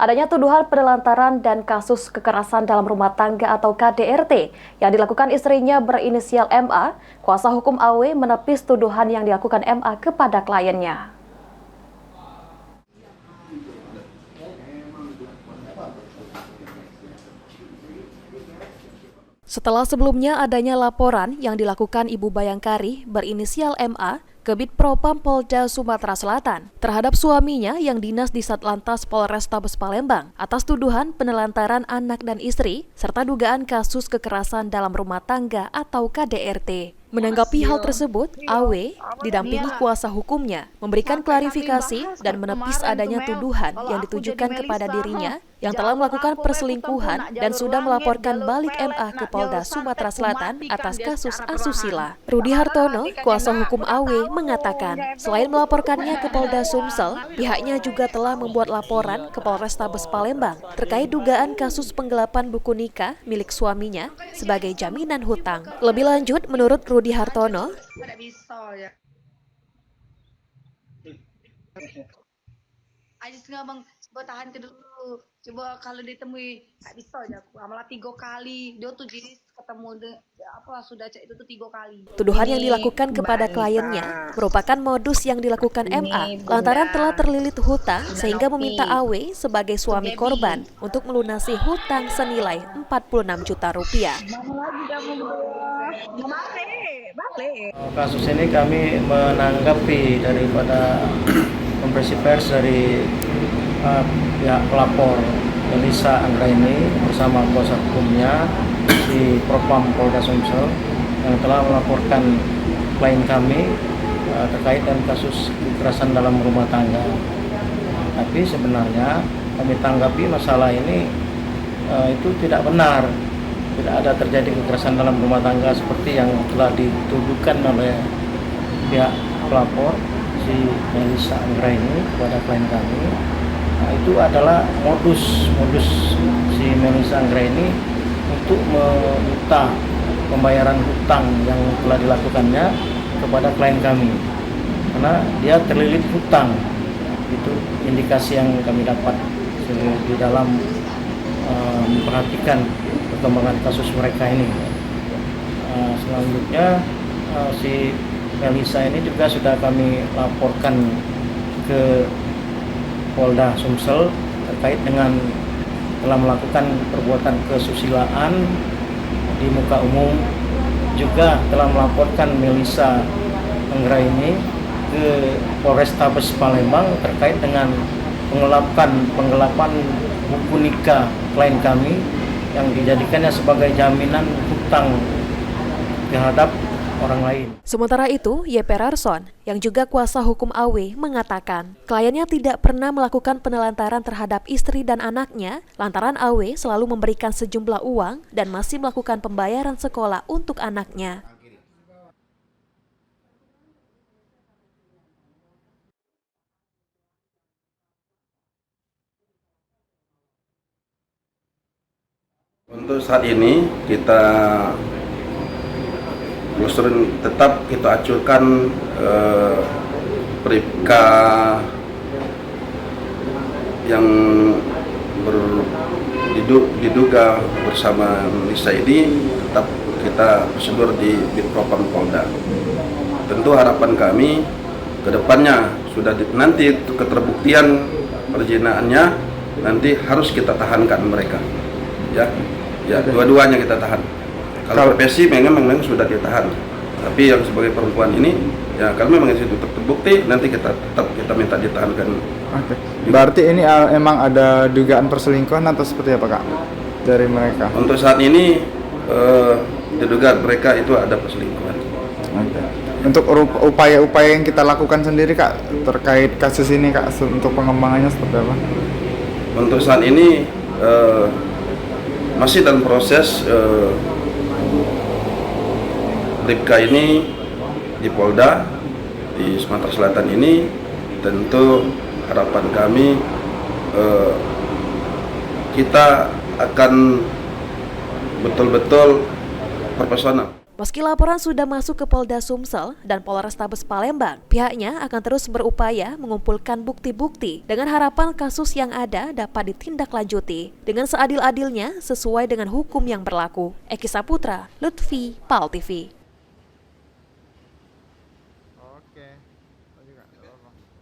adanya tuduhan penelantaran dan kasus kekerasan dalam rumah tangga atau KDRT yang dilakukan istrinya berinisial MA. Kuasa hukum AW menepis tuduhan yang dilakukan MA kepada kliennya. Setelah sebelumnya adanya laporan yang dilakukan Ibu Bayangkari berinisial MA ke Bid Propam Polda Sumatera Selatan terhadap suaminya yang dinas di Satlantas Polrestabes Palembang atas tuduhan penelantaran anak dan istri serta dugaan kasus kekerasan dalam rumah tangga atau KDRT. Menanggapi hal tersebut, AW didampingi kuasa hukumnya memberikan klarifikasi dan menepis adanya tuduhan yang ditujukan kepada dirinya yang telah melakukan perselingkuhan dan sudah melaporkan balik MA ke Polda Sumatera Selatan atas kasus asusila. Rudi Hartono, kuasa hukum AW, mengatakan selain melaporkannya ke Polda Sumsel, pihaknya juga telah membuat laporan ke Polrestabes Palembang terkait dugaan kasus penggelapan buku nikah milik suaminya sebagai jaminan hutang. Lebih lanjut, menurut Rudi Hartono, coba tahan ke dulu, coba kalau ditemui nggak bisa aja aku malah 3 kali dia tuh jadi ketemu sudah cek itu tuh 3 kali. Tuduhan yang dilakukan kepada kliennya merupakan modus yang dilakukan MA lantaran telah terlilit hutang sehingga meminta AW sebagai suami korban untuk melunasi hutang senilai 46 juta rupiah. Kasus ini kami menanggapi daripada konferensi pers dari pihak pelapor Melissa Anggraini bersama kuasa hukumnya di Propam Polda Sumsel yang telah melaporkan klien kami terkait dengan kasus kekerasan dalam rumah tangga. Tapi sebenarnya kami tanggapi masalah ini itu tidak benar. Tidak ada terjadi kekerasan dalam rumah tangga seperti yang telah dituduhkan oleh pihak pelapor si Melissa Anggraini kepada klien kami. Nah, itu adalah modus si Melissa Anggraini untuk meminta pembayaran hutang yang telah dilakukannya kepada klien kami karena dia terlilit hutang. Itu indikasi yang kami dapat di dalam memperhatikan perkembangan kasus mereka ini. Selanjutnya si Melissa ini juga sudah kami laporkan ke Polda Sumsel terkait dengan telah melakukan perbuatan kesusilaan di muka umum, juga telah melaporkan Melissa Anggraini ke Polrestabes Palembang terkait dengan penggelapan buku nikah klien kami yang dijadikannya sebagai jaminan hutang terhadap orang lain. Sementara itu, YP Rarson, yang juga kuasa hukum AW, mengatakan kliennya tidak pernah melakukan penelantaran terhadap istri dan anaknya lantaran AW selalu memberikan sejumlah uang dan masih melakukan pembayaran sekolah untuk anaknya. Untuk saat ini kita tetap kita acuhkan Bribka yang diduga bersama Melissa ini tetap kita prosedur di Bid Propam Polda. Tentu harapan kami ke depannya nanti keterbuktian perjinaannya nanti harus kita tahankan mereka. Ya dua-duanya kita tahan. Kalau profesi memang sudah ditahan, tapi yang sebagai perempuan ini, ya kalau memang itu terbukti, nanti kita minta ditahankan. Oke. Berarti ini emang ada dugaan perselingkuhan atau seperti apa, Kak, dari mereka? Untuk saat ini diduga mereka itu ada perselingkuhan. Oke. Untuk upaya-upaya yang kita lakukan sendiri, Kak, terkait kasus ini, Kak, untuk pengembangannya seperti apa? Untuk saat ini masih dalam proses. Bribka ini di Polda di Sumatera Selatan ini tentu harapan kami kita akan betul-betul profesional. Meski laporan sudah masuk ke Polda Sumsel dan Polrestabes Palembang, pihaknya akan terus berupaya mengumpulkan bukti-bukti dengan harapan kasus yang ada dapat ditindaklanjuti dengan seadil-adilnya sesuai dengan hukum yang berlaku. Eki Saputra, Lutfi, PAL TV.